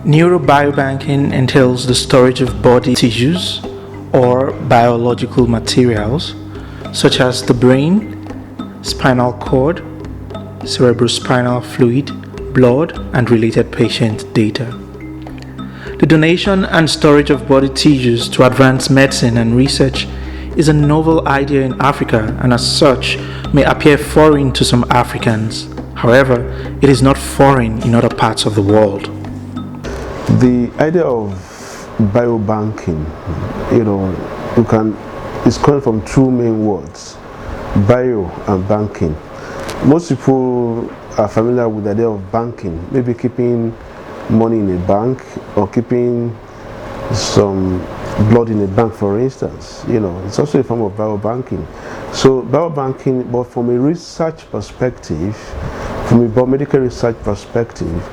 Neurobiobanking entails the storage of body tissues or biological materials such as the brain, spinal cord, cerebrospinal fluid, blood, and related patient data. The donation and storage of body tissues to advance medicine and research is a novel idea in Africa and as such may appear foreign to some Africans. However, it is not foreign in other parts of the world. The idea of biobanking, it's coming from two main words, bio and banking. Most people are familiar with the idea of banking, maybe keeping money in a bank or keeping some blood in a bank, for instance. It's also a form of biobanking. So biobanking, but from a research perspective, from a biomedical research perspective,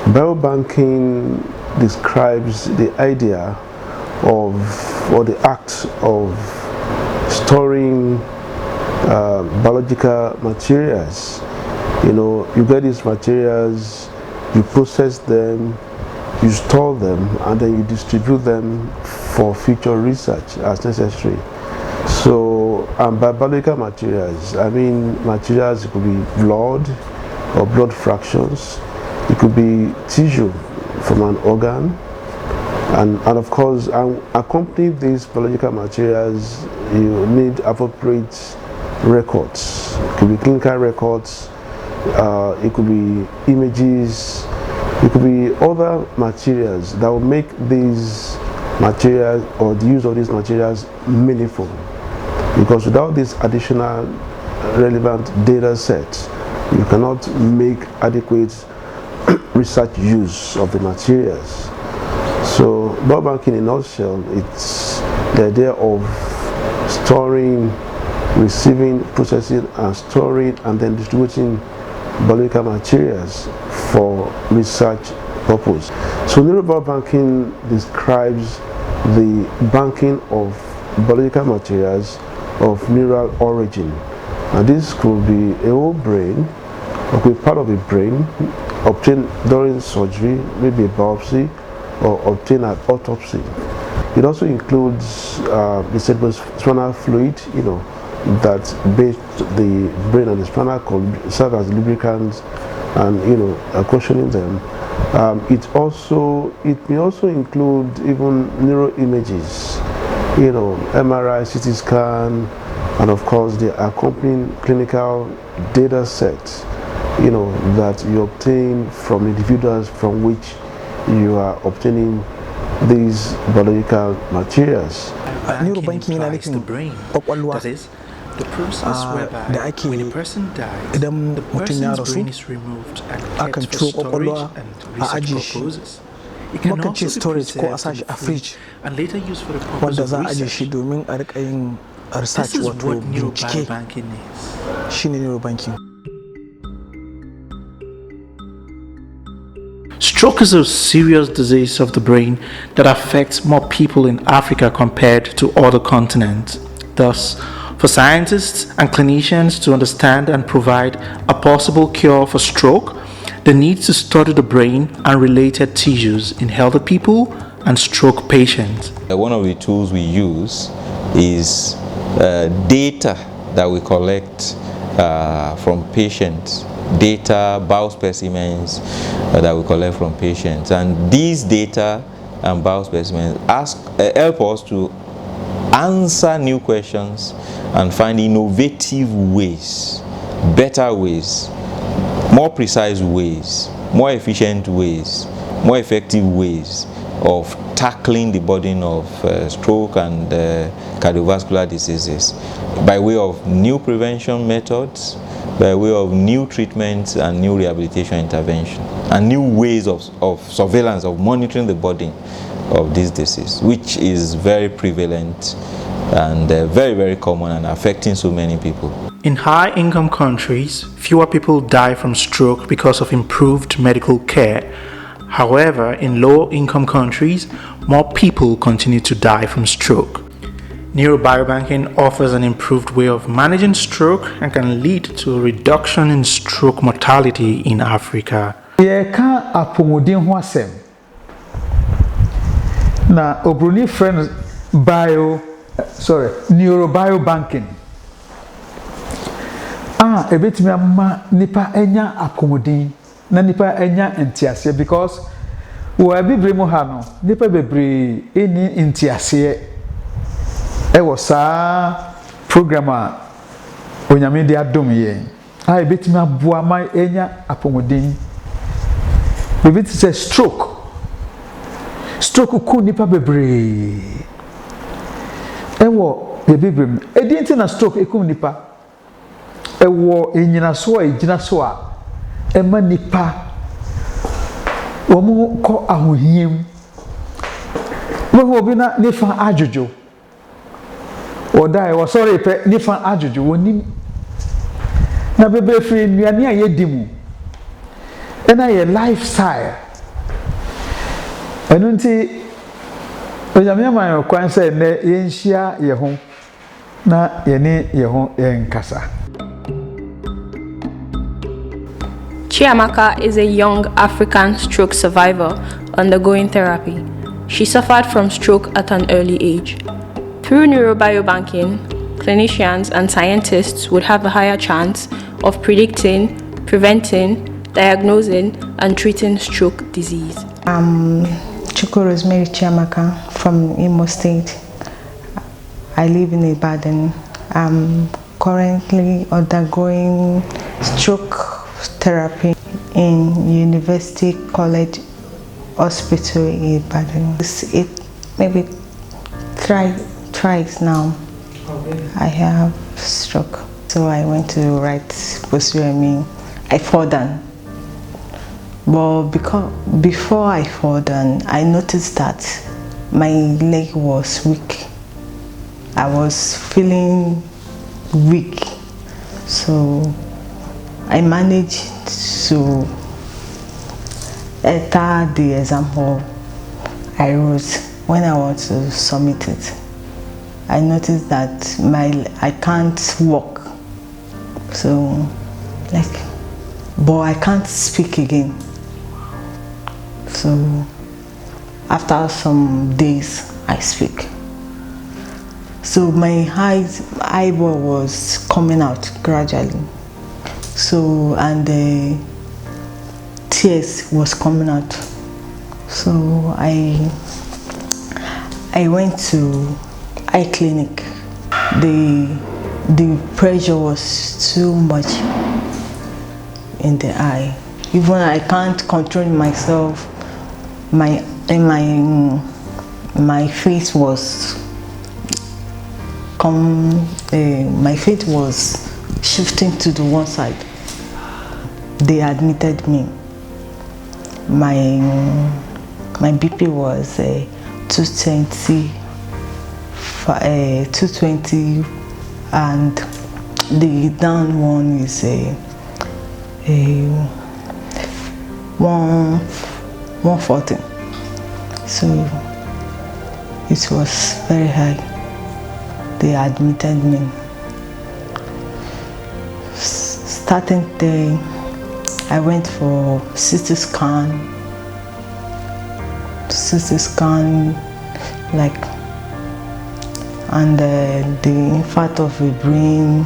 biobanking describes the idea of, or the act of storing biological materials. You get these materials, you process them, you store them, and then you distribute them for future research as necessary. So, by biological materials, I mean materials, it could be blood or blood fractions, it could be tissue from an organ, and of course, accompanying these biological materials, you need appropriate records. It could be clinical records, it could be images, it could be other materials that will make these materials or the use of these materials meaningful. Because without this additional relevant data set, you cannot make adequate research use of the materials. So biobanking in a nutshell, it's the idea of storing, receiving, processing, and storing, and then distributing biological materials for research purpose. So neurobiobanking describes the banking of biological materials of neural origin, and this could be a whole brain, or could be part of a brain obtained during surgery, maybe a biopsy, or obtained at autopsy. It also includes the cerebrospinal fluid, that bathe the brain and the spinal cord, serve as lubricants and cushioning them. It may also include even neuroimages, MRI, CT scan, and of course the accompanying clinical data sets, that you obtain from individuals from which you are obtaining these biological materials. Neurobanking implies the brain. That is, the process whereby when a person dies, the person's brain is removed and kept for storage and research purposes. It can also be preserved in the fridge and later used for the purpose of research. This is what neurobiobanking is. Stroke is a serious disease of the brain that affects more people in Africa compared to other continents. Thus, for scientists and clinicians to understand and provide a possible cure for stroke, they need to study the brain and related tissues in healthy people and stroke patients. One of the tools we use is data that we collect from patients, data, biospecimens that we collect from patients, and these data and biospecimens help us to answer new questions and find innovative ways, better ways, more precise ways, more efficient ways, more effective ways of tackling the burden of stroke and cardiovascular diseases by way of new prevention methods, by way of new treatments and new rehabilitation intervention, and new ways of surveillance, of monitoring the burden of this disease, which is very prevalent and very, very common and affecting so many people. In high-income countries, fewer people die from stroke because of improved medical care. However, in low-income countries, more people continue to die from stroke. Neurobiobanking offers an improved way of managing stroke and can lead to a reduction in stroke mortality in Africa. na obroni friend neurobiobanking ebetimi ama nipa enya akomodin na nipa enya ntiase because wo abibre mu ha no nipa bebre eni ntiase wo saa program a onyame de adom ye ebetimi aboa ma enya akomodin bebiti say stroke ku nipa bebre ewo bebre edinti na stroke ekum nipa ewo enyina so a ejina so a ema nipa omu ko ahohiem wo bi na nifa adwojo odai wo sorry pe nifa adwojo wonim na bebre free nuane a yedimu ena ye lifestyle enunti onyame man kwan say ne yenhia ye ho na ye ho yenkasa. Chiamaka is a young African stroke survivor undergoing therapy. She suffered from stroke at an early age. Through neurobiobanking, clinicians and scientists would have a higher chance of predicting, preventing, diagnosing, and treating stroke disease. Chukwu Rosemary Chiamaka from Imo State. I live in Ibadan. I'm currently undergoing stroke therapy in University College Hospital in Ibadan. It maybe thrice now. I have stroke, so I went to write post-UME. I fall down, but before I fall down, I noticed that my leg was weak. I was feeling weak, so I managed to enter the exam hall I wrote. When I want to submit it, I noticed that I can't walk, so but I can't speak again. So after some days, I speak. So my eyeball was coming out gradually. So and the tears was coming out. So I went to eye clinic. The pressure was too much in the eye. Even I can't control myself. My face was my face was shifting to the one side. They admitted me. My BP was 220, and the down one is 140. So it was very high. They admitted me. Starting day, I went for CT scan, and the infarct of the brain.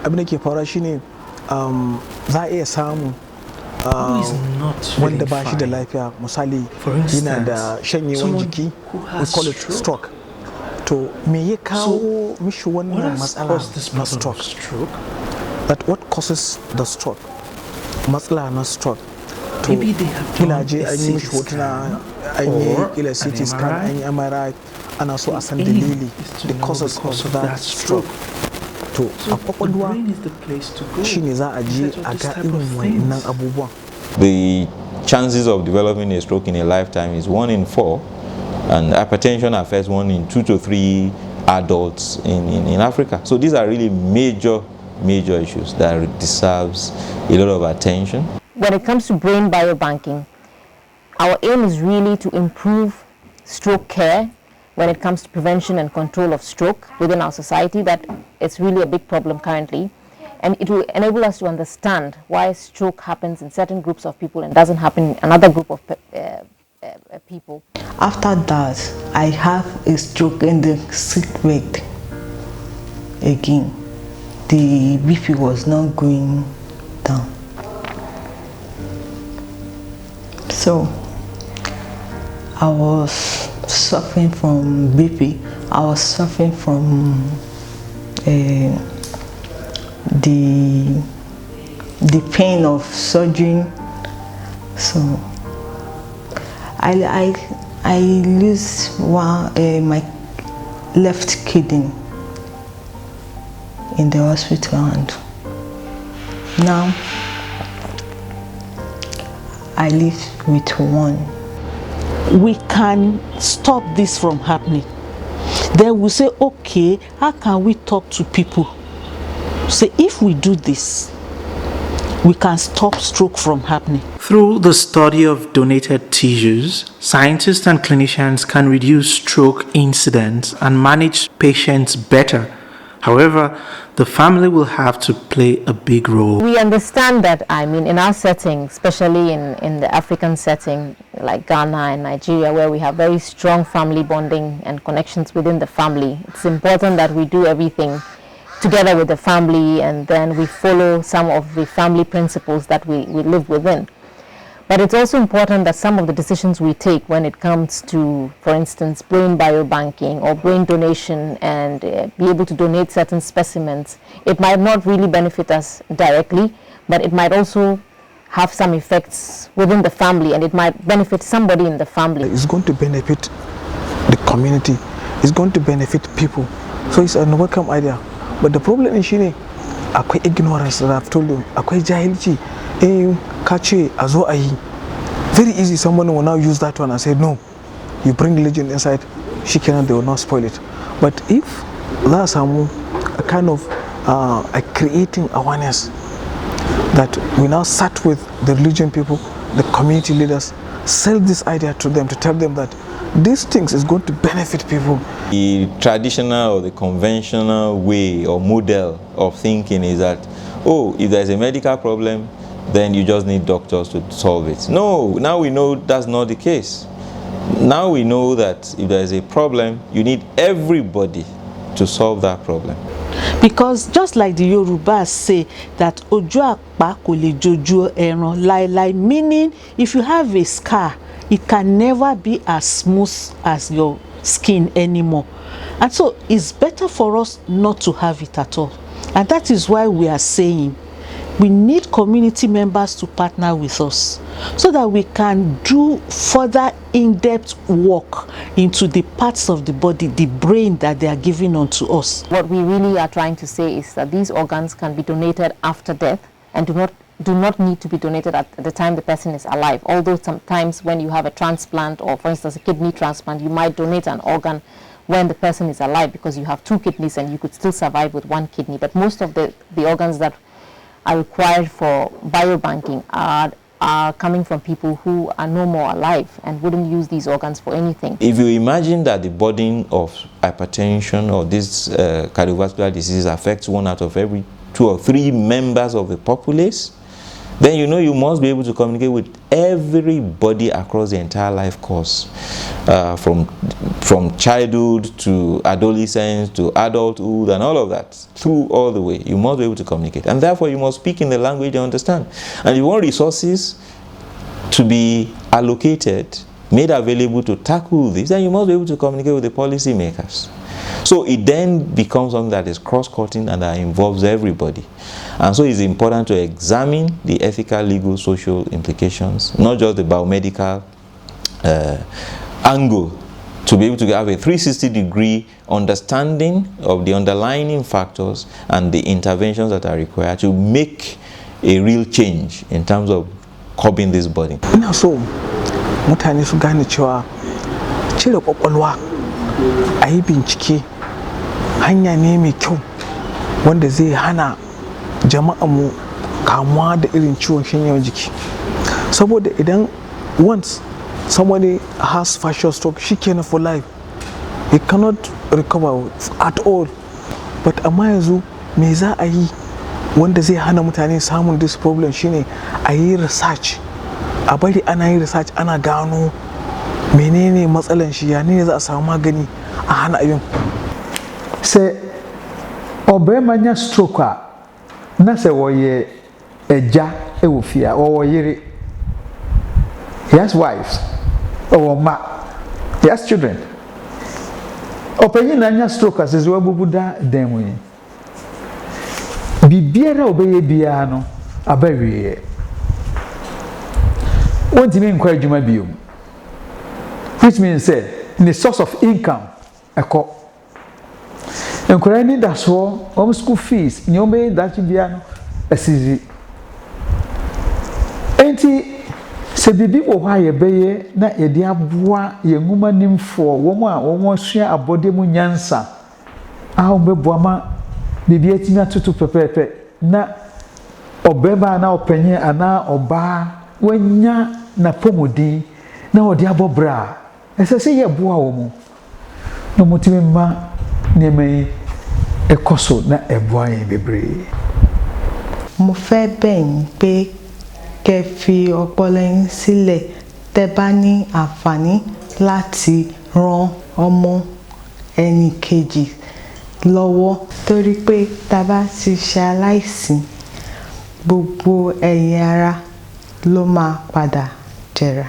abin da ke fara shine za a iya samu wanda ba shi da lafiya, misali yana da shanyewan jiki, we call it stroke. To me ya kawo mishi wannan matsala na stroke? That what causes the stroke? Matsala na stroke. To kila je an yi mishi hotuna, an yi kila CT scan, an yi MRI, ana so a san dalili, the causes of that stroke. To a kwakwalwa shi ne za a je a ga irin wannan abubuwan. The chances of developing a stroke in a lifetime is 1 in 4, and hypertension affects 1 in 2 to 3 adults in Africa. So these are really major major issues that deserves a lot of attention. When it comes to brain biobanking, our aim is really to improve stroke care when it comes to prevention and control of stroke within our society. That it's really a big problem currently, and it will enable us to understand why stroke happens in certain groups of people and doesn't happen in another group of people. After that, I have a stroke in the sick bed again. The BP was not going down. So I was suffering from BP. I was suffering from the pain of surgery. So I lose my left kidney in the hospital, and now I live with one. We can stop this from happening. Then we say, okay, how can we talk to people? Say, if we do this, we can stop stroke from happening. Through the study of donated tissues, scientists and clinicians can reduce stroke incidents and manage patients better. However, the family will have to play a big role. We understand that, in our setting, especially in the African setting, like Ghana and Nigeria, where we have very strong family bonding and connections within the family, it's important that we do everything together with the family, and then we follow some of the family principles that we live within. But it's also important that some of the decisions we take when it comes to, for instance, brain biobanking or brain donation, and be able to donate certain specimens, it might not really benefit us directly, but it might also have some effects within the family, and it might benefit somebody in the family. It's going to benefit the community. It's going to benefit people. So it's a welcome idea. But the problem is, akwai ignorance that I've told you, akwai jahilci, kache azo ayi. Very easy, someone will now use that one and say, no, you bring religion inside, they will not spoil it. But if there's a kind of creating awareness, that we now sat with the religion people, the community leaders, sell this idea to them, to tell them that these things is going to benefit people. The traditional or the conventional way or model of thinking is that, oh, if there's a medical problem, then you just need doctors to solve it. No, now we know that's not the case. Now we know that if there's a problem, you need everybody to solve that problem. Because just like the Yorubas say that ojo akpa ko le jojo eran lai, meaning if you have a scar, it can never be as smooth as your skin anymore. And so it's better for us not to have it at all. And that is why we are saying we need community members to partner with us so that we can do further in-depth work into the parts of the body, the brain that they are giving onto us. What we really are trying to say is that these organs can be donated after death and do not need to be donated at the time the person is alive. Although sometimes when you have a transplant, or for instance a kidney transplant, you might donate an organ when the person is alive because you have two kidneys and you could still survive with one kidney. But most of the organs that are required for biobanking are coming from people who are no more alive and wouldn't use these organs for anything. If you imagine that the burden of hypertension or this cardiovascular disease affects 1 out of every 2 or 3 members of the populace, then you know you must be able to communicate with everybody across the entire life course, from childhood to adolescence to adulthood and all of that, through all the way. You must be able to communicate, and therefore you must speak in the language they understand. And if you want resources to be allocated, made available to tackle this, then you must be able to communicate with the policy makers. So it then becomes something that is cross-cutting and that involves everybody. And so it's important to examine the ethical, legal, social implications, not just the biomedical angle, to be able to have a 360-degree understanding of the underlying factors and the interventions that are required to make a real change in terms of curbing this burden. So, mutane su gane cewa cire kwakwalwa a yi bincike hanya ne mai kyau wanda zai hana jama'a mu kamuwa da irin ciwon shanyewan jiki, saboda idan once somebody has facial stroke shikenan for life, he cannot recover at all. But amma yanzu me za a yi wanda zai hana mutane samun this problem shine a yi research, a bari ana yin research ana gano menene matsalan shi, ya ne za a samu magani a hana abin. Sai obema nya stroke a na se woye eja ewofia or yiri, he has wives or ma, he has children. Openyi na nya stroke as is wabubuda demu yi. Bibiara obeye bia no abawie. Wontimi nkwa adwuma biom. Which means say the source of income eko. Nkora ni da so school fees ni obeye dachi bia no asizi. Enti se bibi wo hwa ye beye na ye de aboa ye nguma nimfo wo sua abode mu nyansa a wo beboa ma bibi atimi atoto pepepe na obeba na openye ana oba wanya na pomodi na odi abobra ese se ye boa wo mu no mutimi ma neme ekoso na eboa ye bebre. Mo fẹ́ bẹ̀yìn pé kẹ́ fi ọpọlọ yín sílẹ̀ tẹ́ bá ní àǹfààní láti ran ọmọ ẹnì kejì lọ́wọ́, torí pé tá bá ti ṣe aláìsí gbogbo ẹ̀yà ara ló máa padà jẹrà.